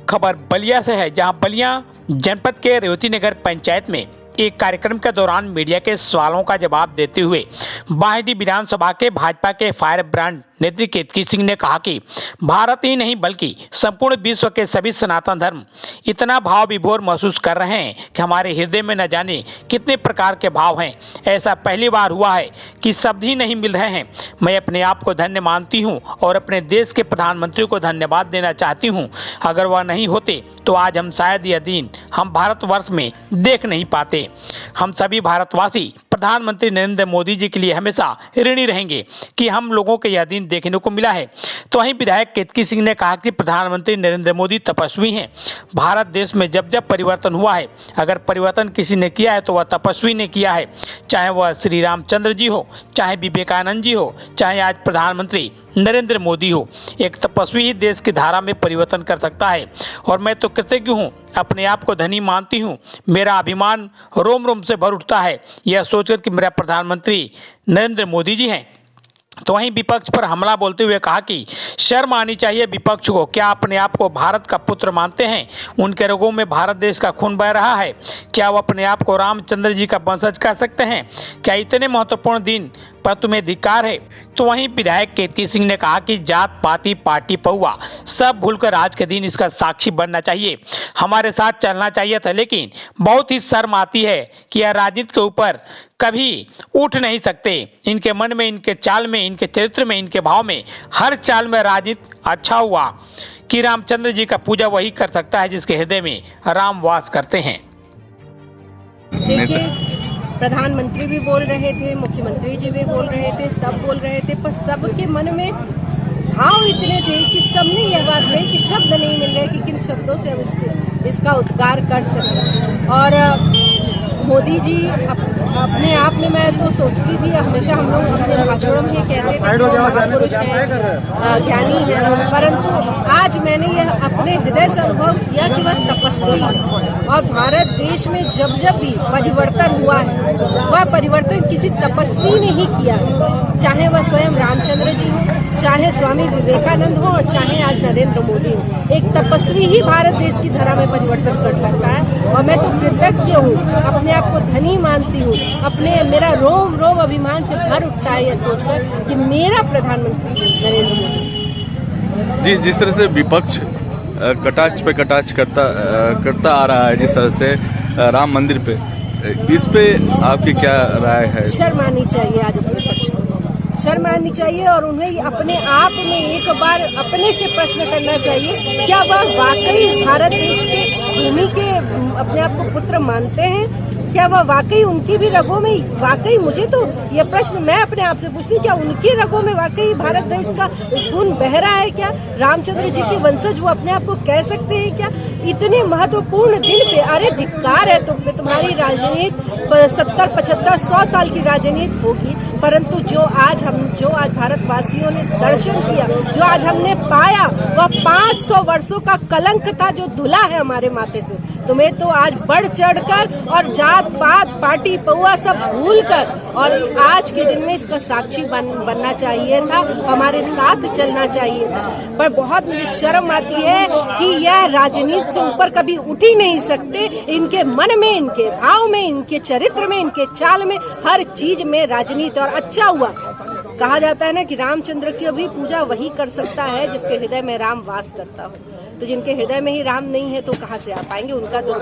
खबर बलिया से है, जहां बलिया जनपद के रेवती नगर पंचायत में एक कार्यक्रम के दौरान मीडिया के सवालों का जवाब देते हुए बाहेडी विधानसभा के भाजपा के फायर ब्रांड नेत्री केतकी सिंह ने कहा कि भारत ही नहीं बल्कि संपूर्ण विश्व के सभी सनातन धर्म इतना भाव विभोर महसूस कर रहे हैं कि हमारे हृदय में न जाने कितने प्रकार के भाव हैं। ऐसा पहली बार हुआ है कि शब्द ही नहीं मिल रहे हैं। मैं अपने आप को धन्य मानती हूं और अपने देश के प्रधानमंत्री को धन्यवाद देना चाहती हूं। अगर वह नहीं होते तो आज हम शायद यह दिन हम भारतवर्ष में देख नहीं पाते। हम सभी भारतवासी प्रधानमंत्री नरेंद्र मोदी जी के लिए हमेशा ऋणी रहेंगे कि हम लोगों को यह दिन देखने को मिला है। तो वहीं विधायक केतकी सिंह ने कहा कि प्रधानमंत्री नरेंद्र मोदी तपस्वी हैं। भारत देश में जब जब परिवर्तन हुआ है, अगर परिवर्तन किसी ने किया है तो वह तपस्वी ने किया है। चाहे वह श्री रामचंद्र जी हो, चाहे विवेकानंद जी हो, चाहे आज प्रधानमंत्री नरेंद्र मोदी हो। एक तपस्वी ही देश की धारा में परिवर्तन कर सकता है और मैं तो कृतज्ञ हूँ, अपने आप को धनी मानती हूँ। मेरा अभिमान रोम रोम से भर उठता है यह सोचकर कि मेरा प्रधानमंत्री नरेंद्र मोदी जी हैं। तो वहीं विपक्ष पर हमला बोलते हुए कहा कि शर्म आनी चाहिए विपक्ष को। क्या अपने आप को भारत का पुत्र मानते हैं? उनके रगों में भारत देश का खून बह रहा है। क्या वो अपने आप को रामचंद्र जी का वंशज कह सकते हैं? क्या इतने महत्वपूर्ण दिन पर तुम्हें धिक्कार है? तो वहीं विधायक केतकी सिंह ने कहा कि जात पाती पार्टी पहुआ सब भूलकर आज के दिन इसका साक्षी बनना चाहिए, हमारे साथ चलना चाहिए था। लेकिन बहुत ही शर्म आती है कि यह राजनीति के ऊपर कभी उठ नहीं सकते। इनके मन में, इनके चाल में, इनके चरित्र में, इनके भाव में, हर चाल में राजनीति अच्छा हुआ कि रामचंद्र जी का पूजा वही कर सकता है जिसके हृदय में राम वास करते हैं। देखिए, प्रधानमंत्री भी बोल रहे थे, मुख्यमंत्री जी भी बोल रहे थे, सब बोल रहे थे, पर सबके मन में भाव इतने थे कि सबने यह बात कही कि शब्द नहीं मिल रहे कि किन शब्दों से हम इसका उद्गार कर सकते। और मोदी जी अपने आप में, मैं तो सोचती थी, हमेशा हम लोग अपने भाषणों में कहते थे महापुरुष हैं, ज्ञानी हैं, परंतु आज मैंने यह अपने हृदय से अनुभव किया कि वह तपस्वी है। और भारत देश में जब जब भी परिवर्तन हुआ है, वह परिवर्तन किसी तपस्वी ने ही किया है। चाहे वह स्वयं रामचंद्र जी हो, चाहे स्वामी विवेकानंद हो, और चाहे आज नरेंद्र मोदी हो। एक तपस्वी ही भारत देश की धरा में परिवर्तन कर सकता है। और मैं तो कृतज्ञ हूँ, अपने आप को धनी मानती हूँ। मेरा रोम रोम अभिमान से भर उठता है यह सोचकर कि मेरा प्रधानमंत्री नरेंद्र मोदी जी। जिस तरह से विपक्ष कटाक्ष पे कटाक्ष करता आ रहा है, जिस तरह से राम मंदिर पे, इस पे आपकी क्या राय है? शर्म आनी चाहिए आज इस विपक्ष को, शर्म आनी चाहिए। और उन्हें अपने आप में एक बार अपने से प्रश्न करना चाहिए, क्या वह वाकई भारत देश के भूमि के अपने आप को पुत्र मानते हैं? क्या वह वाकई उनकी भी रगों में, वाकई मुझे तो यह प्रश्न मैं अपने आप से पूछती हूँ, क्या उनकी रगों में वाकई भारत देश का खून बह रहा है? क्या रामचंद्र जी के वंशज वो अपने आप को कह सकते हैं? क्या इतने महत्वपूर्ण दिन पे, अरे धिक्कार है तुम्हारी राजनीति 70, 75, 100 साल की राजनीति होगी, परंतु जो आज भारतवासियों ने दर्शन किया, जो आज हमने पाया, वह 500 वर्षों का कलंक था जो धुला है हमारे माथे से। तुम्हें तो आज बढ़ चढ़कर और जात पात पार्टी पहुआ सब भूलकर और आज के दिन में इसका साक्षी बनना चाहिए था, हमारे साथ चलना चाहिए था। पर बहुत मुझे शर्म आती है कि यह राजनीति से ऊपर कभी उठ ही नहीं सकते। इनके मन में, इनके भाव में, इनके चरित्र में, इनके चाल में, हर चीज में राजनीति। और अच्छा हुआ, कहा जाता है ना कि रामचंद्र की भी पूजा वही कर सकता है जिसके हृदय में राम वास करता हो। तो जिनके हृदय में ही राम नहीं है तो कहाँ से आ पाएंगे? उनका तो